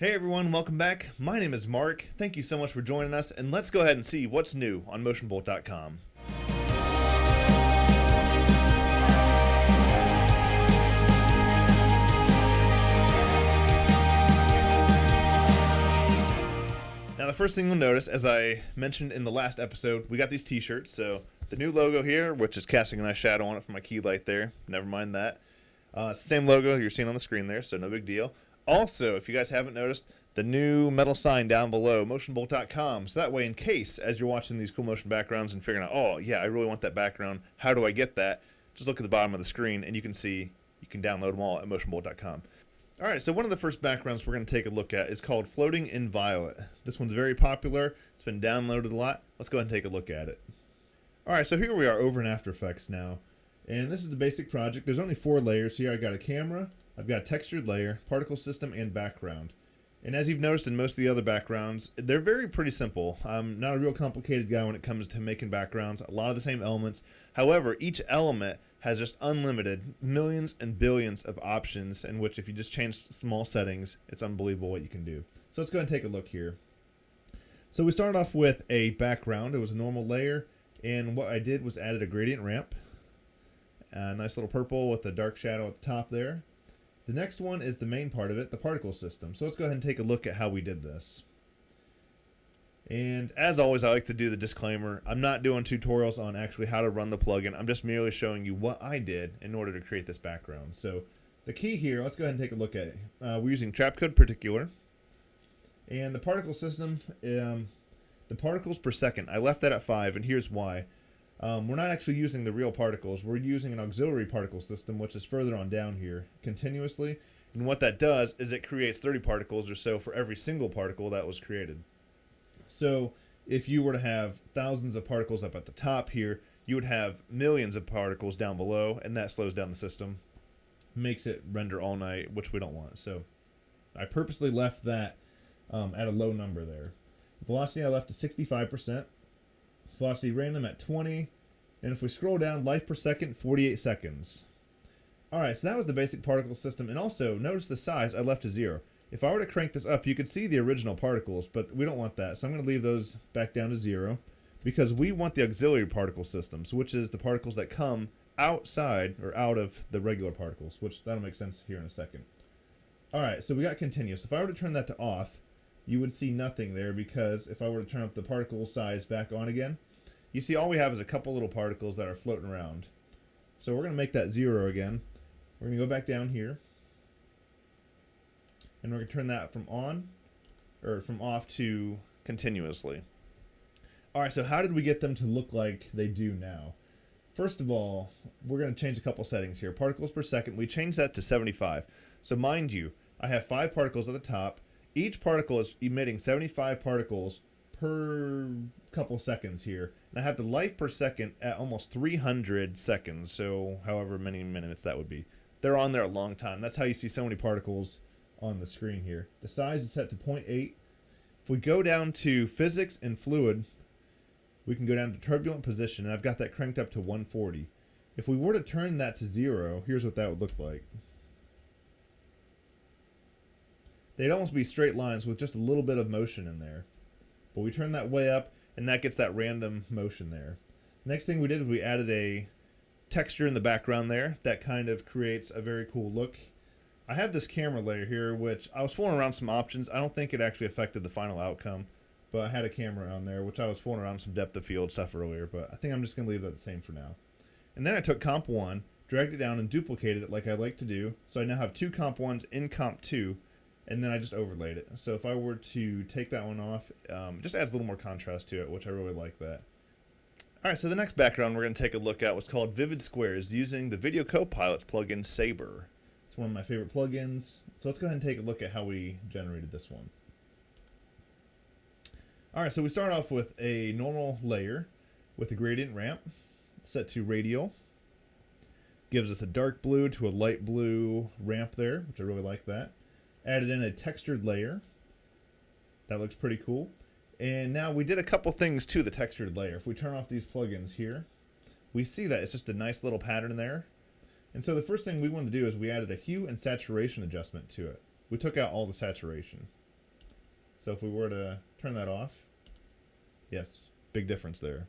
Hey everyone, welcome back. My name is Mark. Thank you so much for joining us, and let's go ahead and see what's new on motionbolt.com. Now the first thing you'll notice, as I mentioned in the last episode, we got these t-shirts. So the new logo here, which is casting a nice shadow on it from my key light there, never mind that. It's the same logo you're seeing on the screen there, so no big deal. Also, if you guys haven't noticed, the new metal sign down below, motionbolt.com. So that way, in case, as you're watching these cool motion backgrounds and figuring out, oh, yeah, I really want that background, how do I get that? Just look at the bottom of the screen, and you can see you can download them all at motionbolt.com. All right, so one of the first backgrounds we're going to take a look at is called Floating in Violet. This one's very popular. It's been downloaded a lot. Let's go ahead and take a look at it. All right, so here we are over in After Effects now. And this is the basic project. There's only 4 layers here. I've got a camera, I've got a textured layer, particle system, and background. And as you've noticed in most of the other backgrounds, they're pretty simple. I'm not a real complicated guy when it comes to making backgrounds. A lot of the same elements. However, each element has just unlimited millions and billions of options in which if you just change small settings, it's unbelievable what you can do. So let's go ahead and take a look here. So we started off with a background. It was a normal layer. And what I did was added a gradient ramp. A nice little purple with a dark shadow at the top there. The next one is the main part of it, the particle system. So let's go ahead and take a look at how we did this. And as always, I like to do the disclaimer. I'm not doing tutorials on actually how to run the plugin. I'm just merely showing you what I did in order to create this background. So the key here, let's go ahead and take a look at it. We're using Trapcode particular. And the particle system, the particles per second, I left that at 5, and here's why. We're not actually using the real particles. We're using an auxiliary particle system, which is further on down here, continuously. And what that does is it creates 30 particles or so for every single particle that was created. So if you were to have thousands of particles up at the top here, you would have millions of particles down below, and that slows down the system, makes it render all night, which we don't want. So I purposely left that at a low number there. Velocity I left at 65%. Velocity random at 20, and if we scroll down, life per second, 48 seconds. Alright, so that was the basic particle system, and also, notice the size I left to 0. If I were to crank this up, you could see the original particles, but we don't want that, so I'm going to leave those back down to 0, because we want the auxiliary particle systems, which is the particles that come outside, or out of the regular particles, which that'll make sense here in a second. Alright, so we got continuous. If I were to turn that to off, you would see nothing there, because if I were to turn up the particle size back on again, you see all we have is a couple little particles that are floating around. So we're going to make that 0 again. We're going to go back down here, and we're going to turn that from off to continuously. Alright, so how did we get them to look like they do now? First of all, we're going to change a couple settings here. Particles per second, we changed that to 75. So mind you, I have 5 particles at the top. Each particle is emitting 75 particles per couple seconds here. And I have the life per second at almost 300 seconds, so however many minutes that would be. They're on there a long time. That's how you see so many particles on the screen here. The size is set to 0.8. If we go down to physics and fluid, we can go down to turbulent position, and I've got that cranked up to 140. If we were to turn that to 0, here's what that would look like. They'd almost be straight lines with just a little bit of motion in there. But we turn that way up, and that gets that random motion there. Next thing we did was we added a texture in the background there. That kind of creates a very cool look. I have this camera layer here, which I was fooling around some options. I don't think it actually affected the final outcome, but I had a camera on there, which I was fooling around some depth of field stuff earlier, but I think I'm just going to leave that the same for now. And then I took Comp 1, dragged it down, and duplicated it like I like to do. So I now have 2 Comp 1s in Comp 2, and then I just overlaid it. So if I were to take that one off, it just adds a little more contrast to it, which I really like that. Alright, so the next background we're going to take a look at was called Vivid Squares using the Video Copilot's plugin Saber. It's one of my favorite plugins. So let's go ahead and take a look at how we generated this one. Alright, so we start off with a normal layer with a gradient ramp set to radial. Gives us a dark blue to a light blue ramp there, which I really like that. Added in a textured layer. That looks pretty cool. And now we did a couple things to the textured layer. If we turn off these plugins here, we see that it's just a nice little pattern there. And so the first thing we wanted to do is we added a hue and saturation adjustment to it. We took out all the saturation. So if we were to turn that off, yes, big difference there.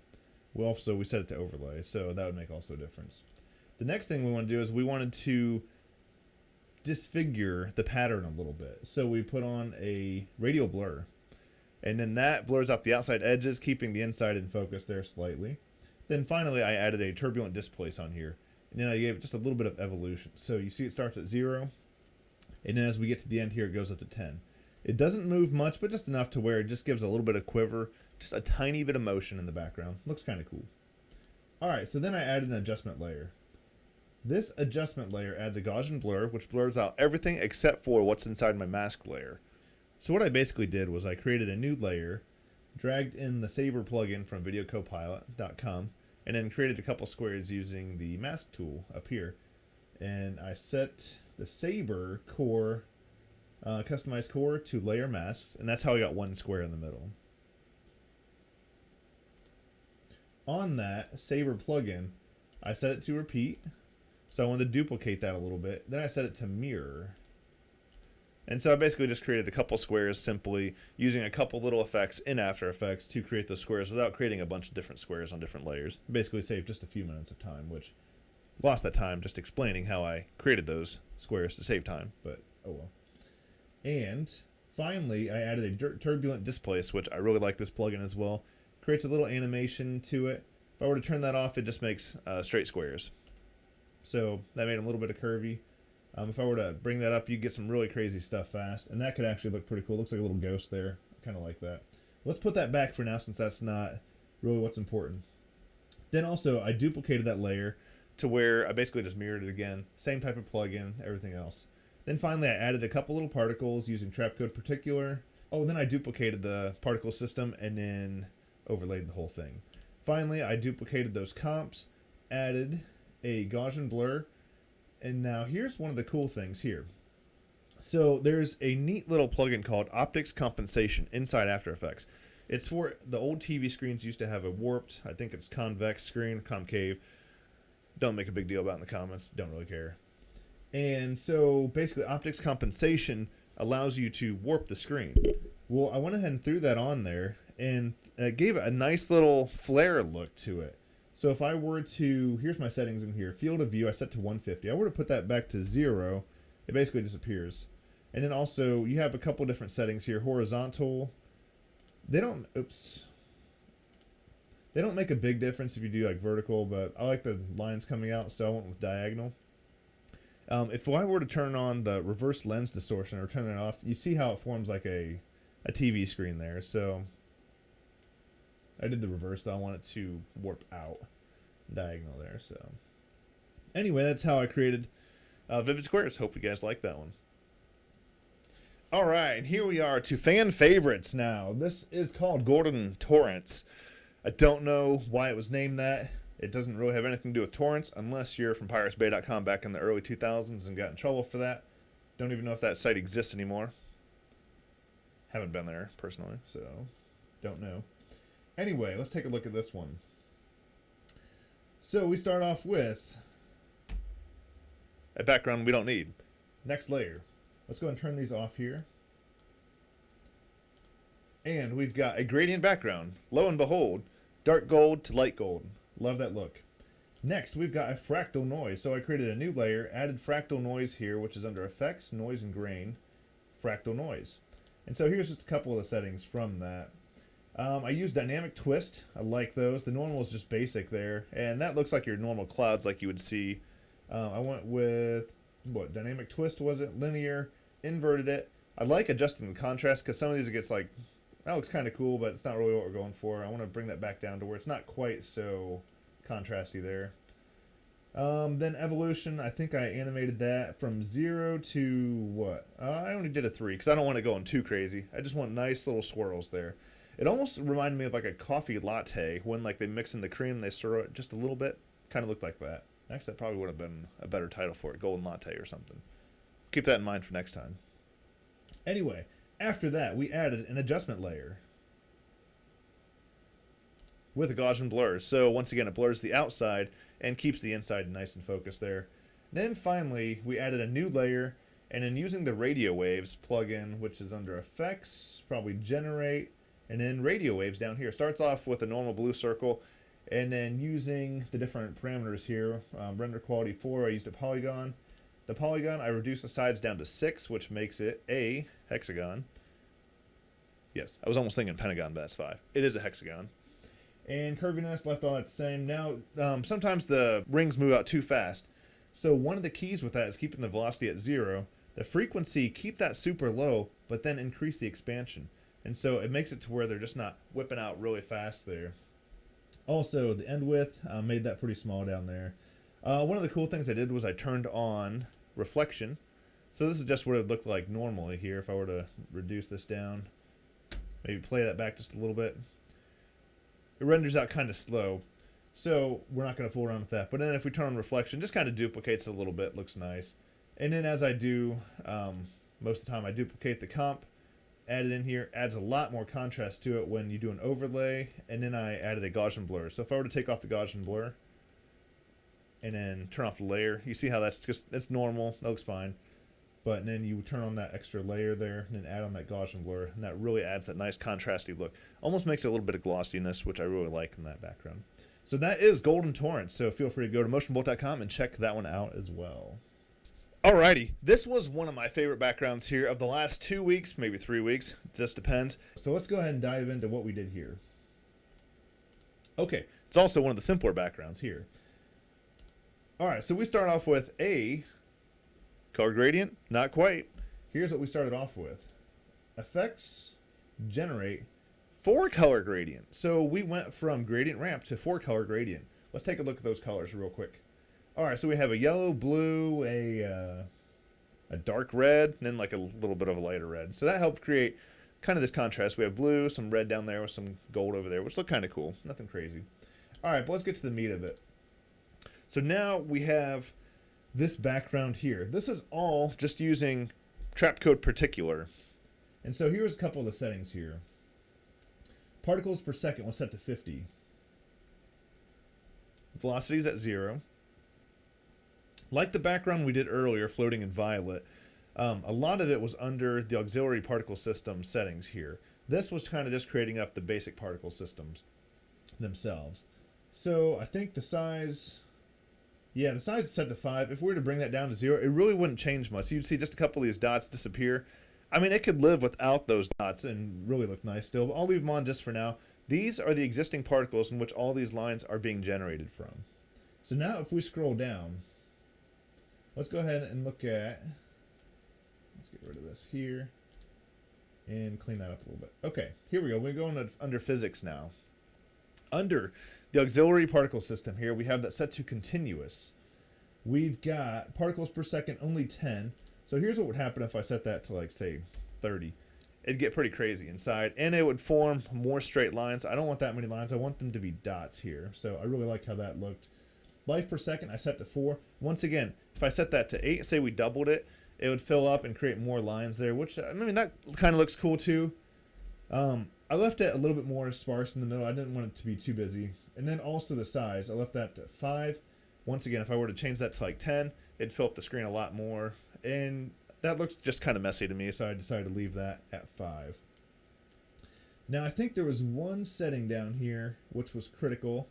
We set it to overlay, so that would make also a difference. The next thing we want to do is we wanted to disfigure the pattern a little bit. So we put on a radial blur, and then that blurs out the outside edges, keeping the inside in focus there slightly. Then finally I added a turbulent displace on here, and then I gave it just a little bit of evolution. So you see it starts at 0, and then as we get to the end here it goes up to 10. It doesn't move much, but just enough to where it just gives a little bit of quiver, just a tiny bit of motion in the background. Looks kind of cool. Alright, so then I added an adjustment layer. This adjustment layer adds a Gaussian blur, which blurs out everything except for what's inside my mask layer. So what I basically did was I created a new layer, dragged in the Saber plugin from videocopilot.com, and then created a couple squares using the mask tool up here. And I set the Saber core, customized core to layer masks, and that's how I got one square in the middle. On that Saber plugin, I set it to repeat. So I wanted to duplicate that a little bit. Then I set it to mirror. And so I basically just created a couple squares simply using a couple little effects in After Effects to create those squares without creating a bunch of different squares on different layers. Basically saved just a few minutes of time, which lost that time just explaining how I created those squares to save time, but oh well. And finally, I added a turbulent displace, which I really like this plugin as well. Creates a little animation to it. If I were to turn that off, it just makes straight squares. So that made them a little bit of curvy. If I were to bring that up, you get some really crazy stuff fast. And that could actually look pretty cool. Looks like a little ghost there. I kind of like that. Let's put that back for now since that's not really what's important. Then also, I duplicated that layer to where I basically just mirrored it again. Same type of plugin, everything else. Then finally, I added a couple little particles using Trapcode Particular. Oh, then I duplicated the particle system and then overlaid the whole thing. Finally, I duplicated those comps, added a Gaussian blur, and now here's one of the cool things here. So there's a neat little plugin called Optics Compensation inside After Effects. It's for the old TV screens used to have a warped, I think it's convex screen, concave. Don't make a big deal about it in the comments, don't really care. And so basically Optics Compensation allows you to warp the screen. Well, I went ahead and threw that on there and gave it a nice little flare look to it. So if I were to, here's my settings in here, field of view I set to 150. I were to put that back to 0, it basically disappears. And then also you have a couple different settings here, horizontal. They don't make a big difference if you do like vertical, but I like the lines coming out, so I went with diagonal. If I were to turn on the reverse lens distortion or turn it off, you see how it forms like a TV screen there. So I did the reverse, though. I want it to warp out diagonal there. So anyway, that's how I created Vivid Squares. Hope you guys like that one. All right, and here we are to fan favorites now. This is called Gordon Torrance. I don't know why it was named that. It doesn't really have anything to do with Torrance unless you're from piratesbay.com back in the early 2000s and got in trouble for that. Don't even know if that site exists anymore. Haven't been there personally, so don't know. Anyway, let's take a look at this one. So we start off with a background we don't need. Next layer. Let's go and turn these off here. And we've got a gradient background. Lo and behold, dark gold to light gold. Love that look. Next, we've got a fractal noise. So I created a new layer, added fractal noise here, which is under Effects, Noise and Grain, Fractal Noise. And so here's just a couple of the settings from that. I use Dynamic Twist. I like those. The normal is just basic there. And that looks like your normal clouds like you would see. I went with, Dynamic Twist was it? Linear, inverted it. I like adjusting the contrast because some of these it gets like, that looks kind of cool, but it's not really what we're going for. I want to bring that back down to where it's not quite so contrasty there. Then evolution, I think I animated that from 0 to what? I only did a 3 because I don't want it going too crazy. I just want nice little swirls there. It almost reminded me of like a coffee latte when like they mix in the cream and they stir it just a little bit. Kind of looked like that. Actually, that probably would have been a better title for it, Golden Latte or something. Keep that in mind for next time. Anyway, after that, we added an adjustment layer with a Gaussian blur. So once again, it blurs the outside and keeps the inside nice and focused there. Then finally, we added a new layer and then using the radio waves plugin, which is under effects, probably generate, and then radio waves down here. Starts off with a normal blue circle, and then using the different parameters here, render quality 4, I used a polygon. The polygon, I reduced the sides down to 6, which makes it a hexagon. Yes, I was almost thinking pentagon, but that's 5. It is a hexagon. And curviness, left all that the same. Now, sometimes the rings move out too fast. So one of the keys with that is keeping the velocity at 0. The frequency, keep that super low, but then increase the expansion. And so it makes it to where they're just not whipping out really fast there. Also, the end width, made that pretty small down there. One of the cool things I did was I turned on reflection. So this is just what it would look like normally here if I were to reduce this down. Maybe play that back just a little bit. It renders out kind of slow, so we're not going to fool around with that. But then if we turn on reflection, just kind of duplicates it a little bit, looks nice. And then as I do, most of the time I duplicate the comp, add it in here, adds a lot more contrast to it when you do an overlay, and then I added a Gaussian blur. So if I were to take off the Gaussian blur, and then turn off the layer, you see how that's normal, that looks fine. But then you turn on that extra layer there, and then add on that Gaussian blur, and that really adds that nice contrasty look. Almost makes it a little bit of glossiness, which I really like in that background. So that is Golden Torrance, so feel free to go to motionbolt.com and check that one out as well. Alrighty, this was one of my favorite backgrounds here of the last 2 weeks, maybe 3 weeks, just depends. So let's go ahead and dive into what we did here. Okay, it's also one of the simpler backgrounds here. Alright, so we start off with a color gradient, not quite. Here's what we started off with. Effects, generate, 4-color gradient. So we went from gradient ramp to 4-color gradient. Let's take a look at those colors real quick. Alright, so we have a yellow, blue, a dark red, and then like a little bit of a lighter red. So that helped create kind of this contrast. We have blue, some red down there with some gold over there, which look kind of cool. Nothing crazy. Alright, but let's get to the meat of it. So now we have this background here. This is all just using Trapcode particular. And so here's a couple of the settings here. Particles per second was set to 50. Velocity's at 0. Like the background we did earlier, floating in violet, a lot of it was under the auxiliary particle system settings here. This was kind of just creating up the basic particle systems themselves. So I think the size... Yeah, the size is set to 5. If we were to bring that down to 0, it really wouldn't change much. You'd see just a couple of these dots disappear. I mean, it could live without those dots and really look nice still, but I'll leave them on just for now. These are the existing particles in which all these lines are being generated from. So now if we scroll down, let's go ahead and look at... Let's get rid of this here and clean that up a little bit. Okay, here we go. We're going under physics now. Under the auxiliary particle system here, we have that set to continuous. We've got particles per second, only 10. So here's what would happen if I set that to, like, say, 30. It'd get pretty crazy inside, and it would form more straight lines. I don't want that many lines. I want them to be dots here. So I really like how that looked. Life per second, I set to 4. Once again, if I set that to 8, say we doubled it, it would fill up and create more lines there, which, I mean, that kind of looks cool too. I left it a little bit more sparse in the middle. I didn't want it to be too busy. And then also the size, I left that to 5. Once again, if I were to change that to like 10, it'd fill up the screen a lot more. And that looks just kind of messy to me, so I decided to leave that at 5. Now, I think there was one setting down here which was critical.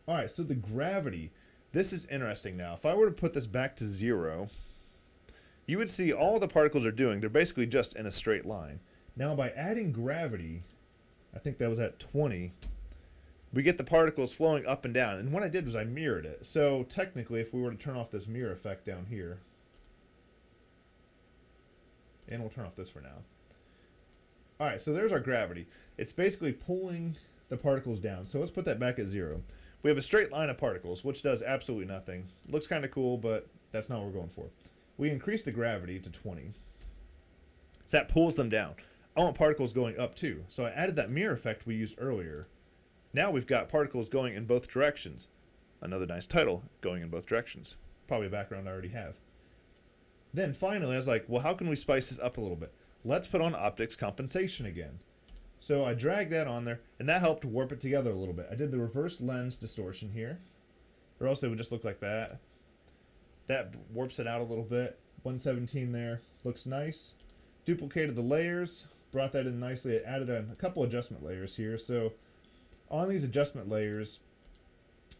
Alright, so the gravity. This is interesting now. If I were to put this back to 0, you would see all the particles are doing. They're basically just in a straight line. Now, by adding gravity, I think that was at 20, we get the particles flowing up and down. And what I did was I mirrored it. So technically, if we were to turn off this mirror effect down here, and we'll turn off this for now. Alright, so there's our gravity. It's basically pulling the particles down. So let's put that back at 0. We have a straight line of particles, which does absolutely nothing. Looks kind of cool, but that's not what we're going for. We increase the gravity to 20. So that pulls them down. I want particles going up too. So I added that mirror effect we used earlier. Now we've got particles going in both directions. Another nice title, going in both directions. Probably a background I already have. Then finally, I was like, well, how can we spice this up a little bit? Let's put on optics compensation again. So I dragged that on there, and that helped warp it together a little bit. I did the reverse lens distortion here, or else it would just look like that. That warps it out a little bit. 117 there. Looks nice. Duplicated the layers, brought that in nicely. It added a couple adjustment layers here. So on these adjustment layers,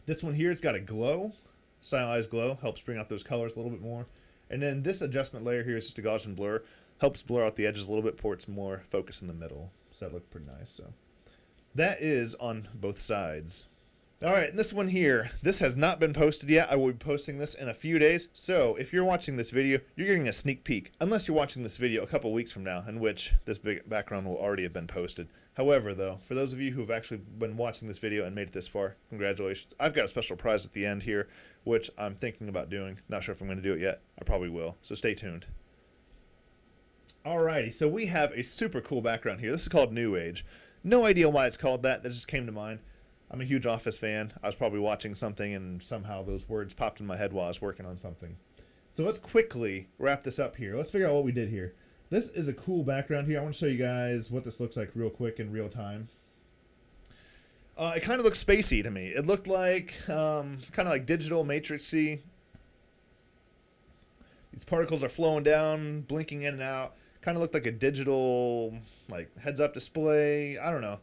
this one here, it's got a glow, stylized glow, helps bring out those colors a little bit more. And then this adjustment layer here is just a Gaussian blur, helps blur out the edges a little bit, ports more focus in the middle. So that looked pretty nice. So that is on both sides. All right, and this one here, this has not been posted yet. I will be posting this in a few days. So if you're watching this video, you're getting a sneak peek, unless you're watching this video a couple weeks from now, in which this big background will already have been posted. However, though, for those of you who have actually been watching this video and made it this far, congratulations. I've got a special prize at the end here, which I'm thinking about doing. Not sure if I'm going to do it yet. I probably will, so stay tuned. Alrighty, so we have a super cool background here. This is called New Age. No idea why it's called that. That just came to mind. I'm a huge Office fan. I was probably watching something and somehow those words popped in my head while I was working on something. So let's quickly wrap this up here. Let's figure out what we did here. This is a cool background here. I want to show you guys what this looks like real quick in real time. It kind of looks spacey to me. It looked like kind of like digital matrixy. These particles are flowing down, blinking in and out. Kind of looked like a digital like heads-up display. I don't know.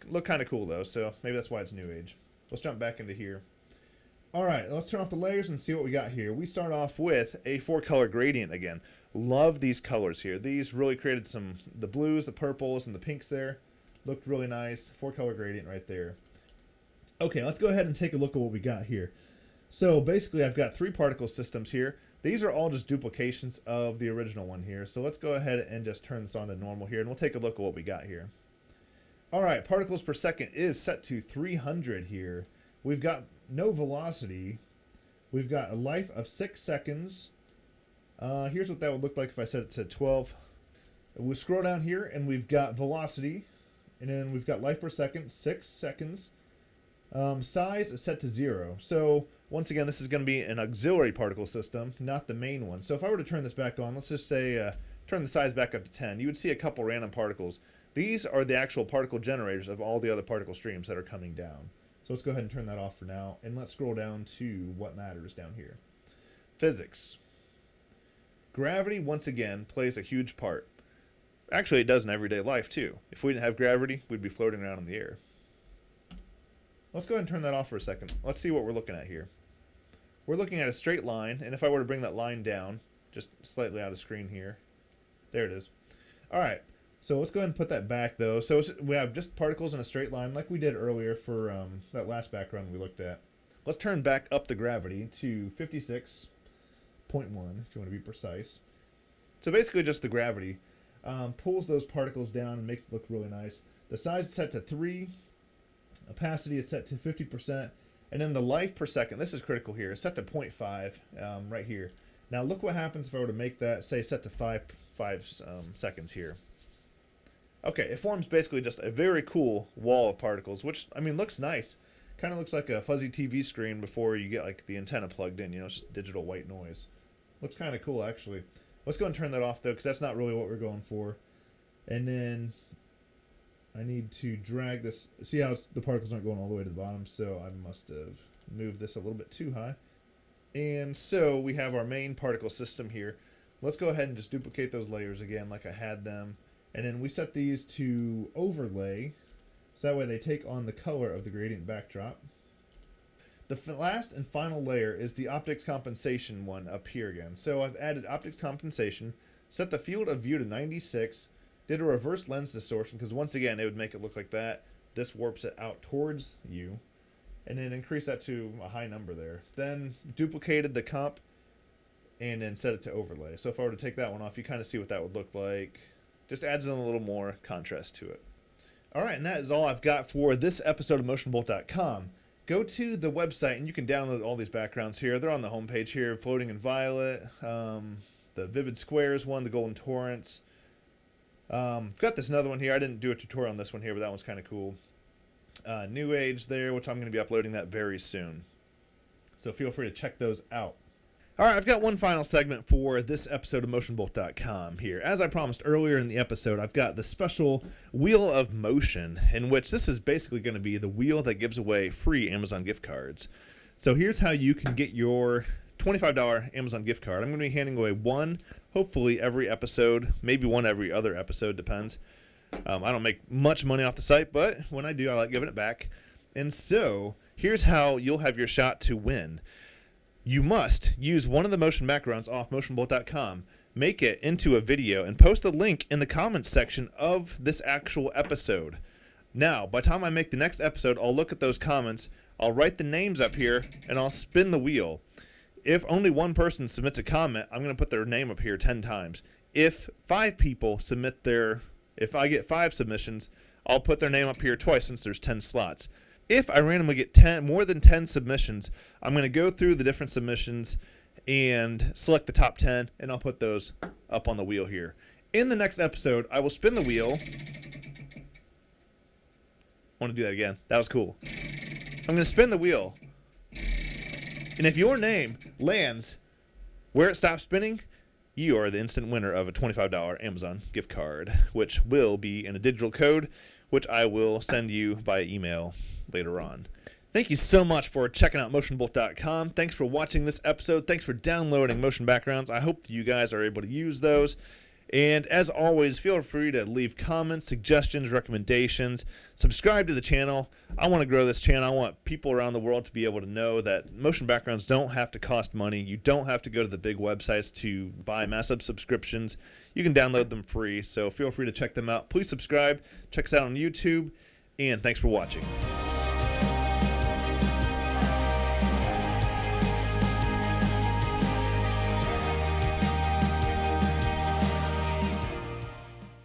Look kind of cool though, so maybe that's why it's New Age. Let's jump back into here. Alright, let's turn off the layers and see what we got here. We start off with a 4-color gradient again. Love these colors here. These really created the blues, the purples, and the pinks there. Looked really nice. 4-color gradient right there. Okay, let's go ahead and take a look at what we got here. So basically I've got 3 particle systems here. These are all just duplications of the original one here. So let's go ahead and just turn this on to normal here, and we'll take a look at what we got here. Alright, particles per second is set to 300 here. We've got no velocity. We've got a life of 6 seconds. Here's what that would look like if I set it to 12. We'll scroll down here and we've got velocity. And then we've got life per second, 6 seconds. Size is set to 0. So once again, this is going to be an auxiliary particle system, not the main one. So if I were to turn this back on, let's just say turn the size back up to 10, you would see a couple random particles. These are the actual particle generators of all the other particle streams that are coming down. So let's go ahead and turn that off for now, and let's scroll down to what matters down here. Physics. Gravity, once again, plays a huge part. Actually, it does in everyday life, too. If we didn't have gravity, we'd be floating around in the air. Let's go ahead and turn that off for a second. Let's see what we're looking at here. We're looking at a straight line, and if I were to bring that line down, just slightly out of screen here. There it is. Alright. So let's go ahead and put that back, though. So we have just particles in a straight line like we did earlier for that last background we looked at. Let's turn back up the gravity to 56.1, if you want to be precise. So basically just the gravity pulls those particles down and makes it look really nice. The size is set to 3. Opacity is set to 50%. And then the life per second, this is critical here, is set to 0.5 right here. Now look what happens if I were to make that, say, set to 5 seconds here. Okay, it forms basically just a very cool wall of particles, which, I mean, looks nice. Kind of looks like a fuzzy TV screen before you get, like, the antenna plugged in. You know, it's just digital white noise. Looks kind of cool, actually. Let's go and turn that off, though, because that's not really what we're going for. And then I need to drag this. See how the particles aren't going all the way to the bottom, so I must have moved this a little bit too high. And so we have our main particle system here. Let's go ahead and just duplicate those layers again like I had them. And then we set these to overlay, so that way they take on the color of the gradient backdrop. The last and final layer is the optics compensation one up here again. So I've added optics compensation, set the field of view to 96, did a reverse lens distortion, because once again it would make it look like that. This warps it out towards you, and then increase that to a high number there. Then duplicated the comp, and then set it to overlay. So if I were to take that one off, you kind of see what that would look like. Just adds in a little more contrast to it. Alright, and that is all I've got for this episode of MotionBolt.com. Go to the website and you can download all these backgrounds here. They're on the homepage here. Floating in Violet, the Vivid Squares one, the Golden Torrance. Got this another one here. I didn't do a tutorial on this one here, but that one's kind of cool. New Age there, which I'm going to be uploading that very soon. So feel free to check those out. Alright, I've got one final segment for this episode of MotionBolt.com here. As I promised earlier in the episode, I've got the special Wheel of Motion, in which this is basically going to be the wheel that gives away free Amazon gift cards. So here's how you can get your $25 Amazon gift card. I'm going to be handing away one, hopefully every episode, maybe one every other episode, depends. I don't make much money off the site, but when I do, I like giving it back. And so here's how you'll have your shot to win. You must use one of the motion backgrounds off motionbolt.com, make it into a video, and post a link in the comments section of this actual episode. Now, by the time I make the next episode, I'll look at those comments, I'll write the names up here, and I'll spin the wheel. If only one person submits a comment, I'm going to put their name up here 10 times. If 5 people submit if I get 5 submissions, I'll put their name up here twice since there's 10 slots. If I randomly get more than 10 submissions, I'm going to go through the different submissions and select the top 10, and I'll put those up on the wheel here. In the next episode, I will spin the wheel. I want to do that again. That was cool. I'm going to spin the wheel. And if your name lands where it stops spinning, you are the instant winner of a $25 Amazon gift card, which will be in a digital code, which I will send you via email later on. Thank you so much for checking out motionbolt.com. Thanks for watching this episode. Thanks for downloading motion backgrounds. I hope you guys are able to use those. And as always, feel free to leave comments, suggestions, recommendations. Subscribe to the channel. I want to grow this channel. I want people around the world to be able to know that motion backgrounds don't have to cost money. You don't have to go to the big websites to buy massive subscriptions. You can download them free, so feel free to check them out. Please subscribe. Check us out on YouTube, and thanks for watching.